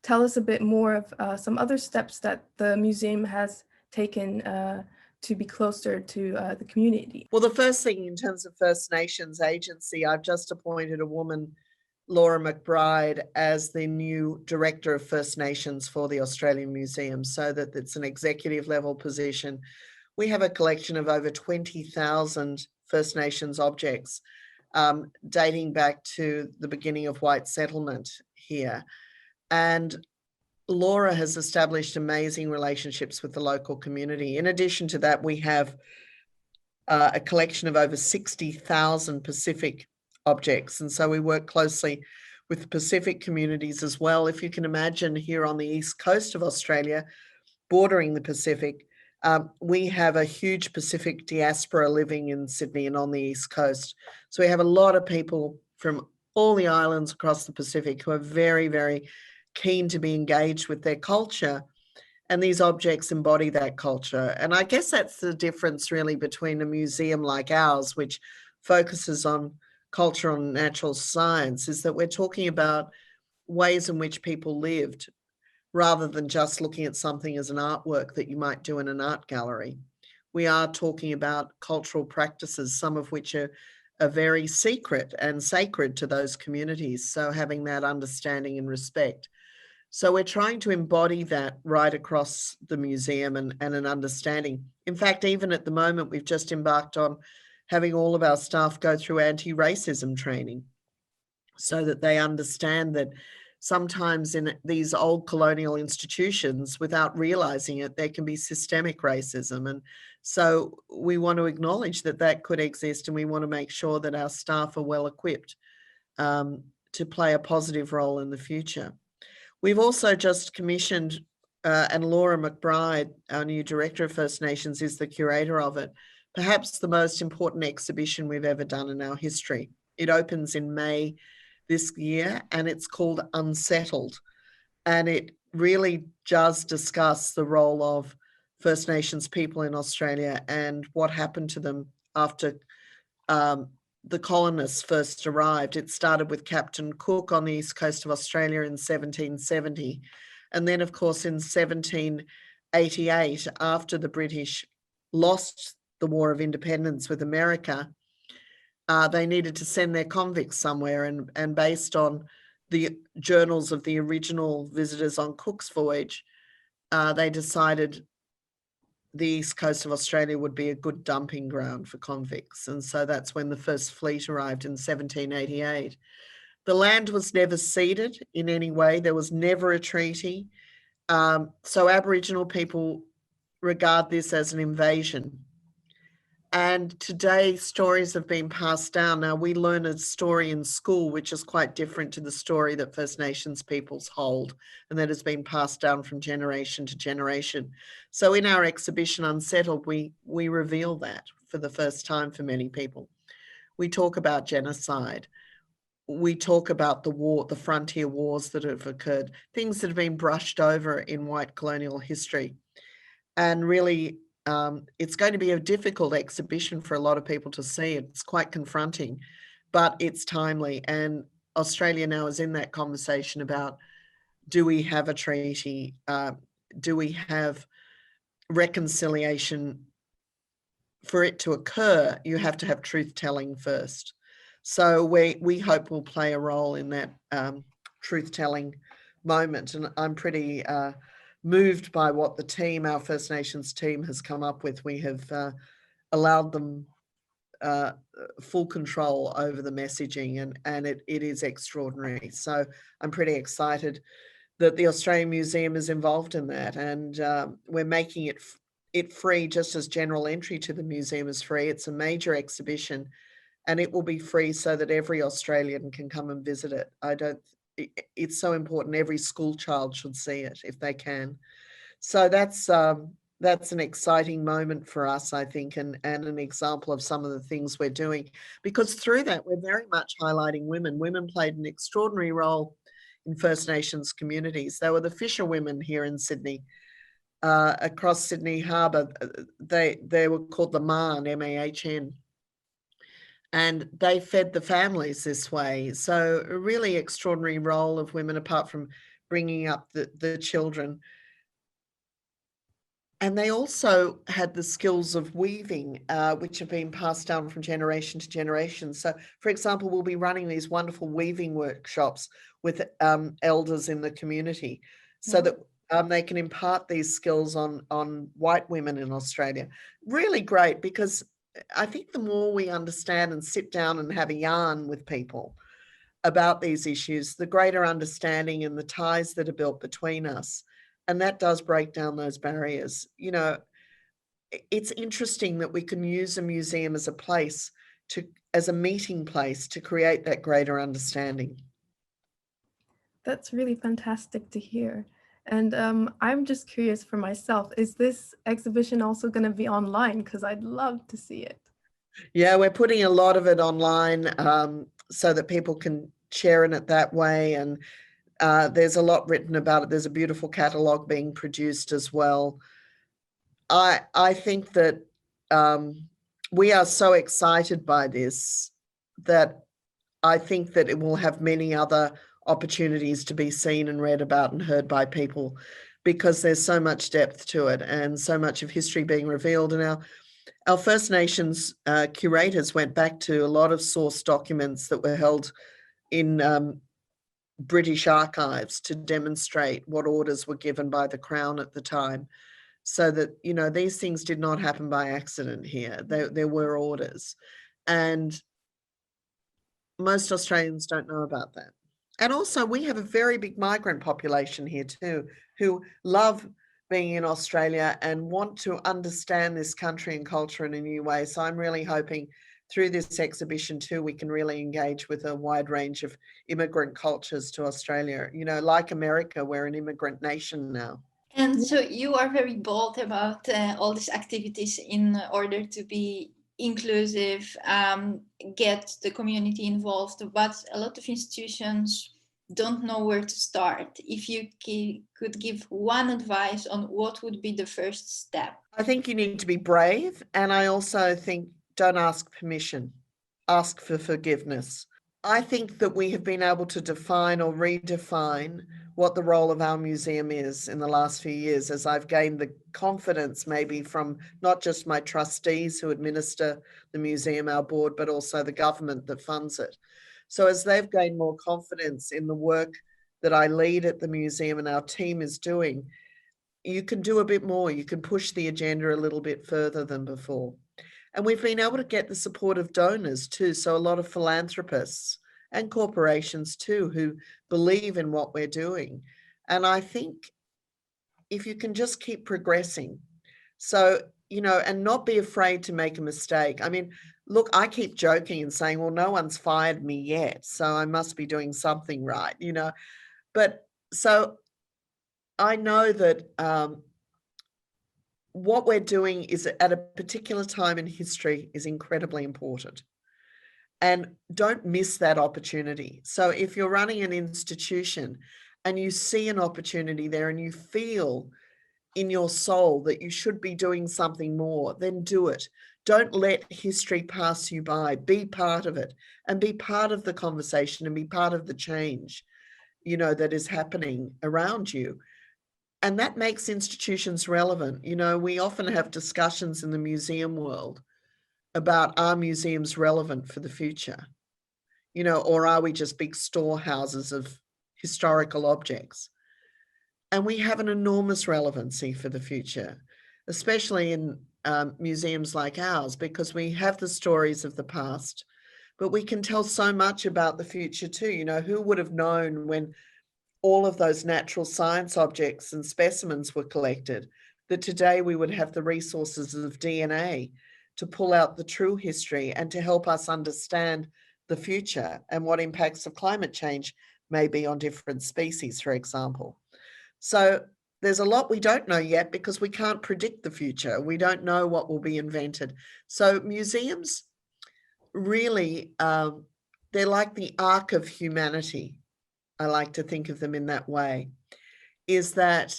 tell us a bit more of some other steps that the museum has taken to be closer to the community? Well, the first thing in terms of First Nations agency, I've just appointed a woman, Laura McBride, as the new Director of First Nations for the Australian Museum, so that it's an executive level position. We have a collection of over 20,000 First Nations objects dating back to the beginning of white settlement here. And Laura has established amazing relationships with the local community. In addition to that, we have a collection of over 60,000 Pacific objects. And so we work closely with Pacific communities as well. If you can imagine, here on the east coast of Australia, bordering the Pacific, we have a huge Pacific diaspora living in Sydney and on the east coast. So we have a lot of people from all the islands across the Pacific who are very, very keen to be engaged with their culture. And these objects embody that culture. And I guess that's the difference really between a museum like ours, which focuses on cultural and natural science, is that we're talking about ways in which people lived rather than just looking at something as an artwork that you might do in an art gallery. We are talking about cultural practices, some of which are very secret and sacred to those communities. So having that understanding and respect. So we're trying to embody that right across the museum and an understanding. In fact, even at the moment, we've just embarked on having all of our staff go through anti-racism training so that they understand that sometimes in these old colonial institutions, without realizing it, there can be systemic racism. And so we want to acknowledge that that could exist, and we want to make sure that our staff are well equipped to play a positive role in the future. We've also just commissioned, and Laura McBride, our new Director of First Nations, is the curator of it, perhaps the most important exhibition we've ever done in our history. It opens in May this year, and it's called Unsettled. And it really does discuss the role of First Nations people in Australia and what happened to them after the colonists first arrived. It started with Captain Cook on the east coast of Australia in 1770. And then, of course, in 1788, after the British lost the War of Independence with America, they needed to send their convicts somewhere. And based on the journals of the original visitors on Cook's voyage, they decided the east coast of Australia would be a good dumping ground for convicts. And so that's when the first fleet arrived in 1788. The land was never ceded in any way. There was never a treaty. So Aboriginal people regard this as an invasion. And today stories have been passed down. Now we learn a story in school, which is quite different to the story that First Nations peoples hold, and that has been passed down from generation to generation. So in our exhibition Unsettled, we reveal that for the first time for many people. We talk about genocide. We talk about the frontier wars that have occurred, things that have been brushed over in white colonial history. And really, it's going to be a difficult exhibition for a lot of people to see. It's quite confronting, but it's timely. And Australia now is in that conversation about, do we have a treaty? Do we have reconciliation? For it to occur, you have to have truth-telling first. So we hope we'll play a role in that truth-telling moment. And I'm pretty moved by what the team, our First Nations team, has come up with. We have allowed them full control over the messaging, and it is extraordinary. So I'm pretty excited that the Australian Museum is involved in that, and we're making it free, just as general entry to the museum is free. It's a major exhibition, and it will be free so that every Australian can come and visit it. It's so important. Every school child should see it if they can. So that's an exciting moment for us, I think, and an example of some of the things we're doing, because through that, we're very much highlighting women. Women played an extraordinary role in First Nations communities. They were the fisherwomen here in Sydney, across Sydney Harbour. They were called the Mahn, M-A-H-N. And they fed the families this way. So a really extraordinary role of women, apart from bringing up the children. And they also had the skills of weaving, which have been passed down from generation to generation. So, for example, we'll be running these wonderful weaving workshops with elders in the community so that they can impart these skills on white women in Australia. Really great, because I think the more we understand and sit down and have a yarn with people about these issues, the greater understanding and the ties that are built between us. And that does break down those barriers. You know, it's interesting that we can use a museum as a place as a meeting place to create that greater understanding. That's really fantastic to hear. And I'm just curious for myself, is this exhibition also going to be online? Because I'd love to see it. Yeah, we're putting a lot of it online so that people can share in it that way. And there's a lot written about it. There's a beautiful catalogue being produced as well. I think that we are so excited by this that I think that it will have many other opportunities to be seen and read about and heard by people, because there's so much depth to it and so much of history being revealed. And our First Nations curators went back to a lot of source documents that were held in British archives to demonstrate what orders were given by the Crown at the time, so that, you know, these things did not happen by accident here. There were orders, and most Australians don't know about that. And also, we have a very big migrant population here too, who love being in Australia and want to understand this country and culture in a new way. So I'm really hoping through this exhibition too, we can really engage with a wide range of immigrant cultures to Australia. You know, like America, we're an immigrant nation now. And so you are very bold about all these activities in order to be inclusive, get the community involved, but a lot of institutions don't know where to start. If you could give one advice on what would be the first step. I think you need to be brave. And I also think don't ask permission, ask for forgiveness. I think that we have been able to define or redefine what the role of our museum is in the last few years, as I've gained the confidence maybe from not just my trustees who administer the museum, our board, but also the government that funds it. So as they've gained more confidence in the work that I lead at the museum and our team is doing, you can do a bit more. You can push the agenda a little bit further than before. And we've been able to get the support of donors too. So a lot of philanthropists and corporations too, who believe in what we're doing. And I think if you can just keep progressing, so, you know, and not be afraid to make a mistake. I mean, look, I keep joking and saying, well, no one's fired me yet, so I must be doing something right, you know. But so I know that what we're doing is at a particular time in history is incredibly important. And don't miss that opportunity. So if you're running an institution and you see an opportunity there and you feel in your soul that you should be doing something more, then do it. Don't let history pass you by. Be part of it and be part of the conversation and be part of the change, you know, that is happening around you. And that makes institutions relevant. You know, we often have discussions in the museum world about, are museums relevant for the future? You know, or are we just big storehouses of historical objects? And we have an enormous relevancy for the future, especially in museums like ours, because we have the stories of the past, but we can tell so much about the future too. You know, who would have known when all of those natural science objects and specimens were collected, that today we would have the resources of DNA to pull out the true history and to help us understand the future and what impacts of climate change may be on different species, for example. So there's a lot we don't know yet because we can't predict the future. We don't know what will be invented. So museums really, they're like the ark of humanity. I like to think of them in that way, is that,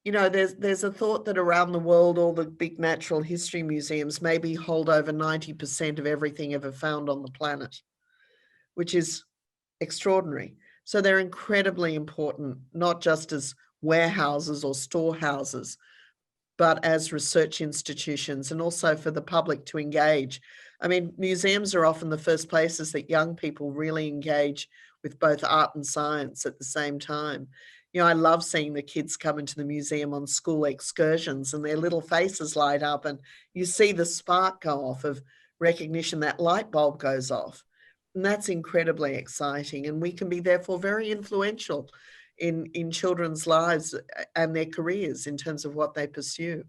you know, there's a thought that around the world, all the big natural history museums maybe hold over 90% of everything ever found on the planet, which is extraordinary. So they're incredibly important, not just as warehouses or storehouses, but as research institutions, and also for the public to engage. I mean, museums are often the first places that young people really engage with both art and science at the same time. You know, I love seeing the kids come into the museum on school excursions and their little faces light up, and you see the spark go off of recognition, that light bulb goes off. And that's incredibly exciting. And we can be therefore very influential in children's lives and their careers in terms of what they pursue.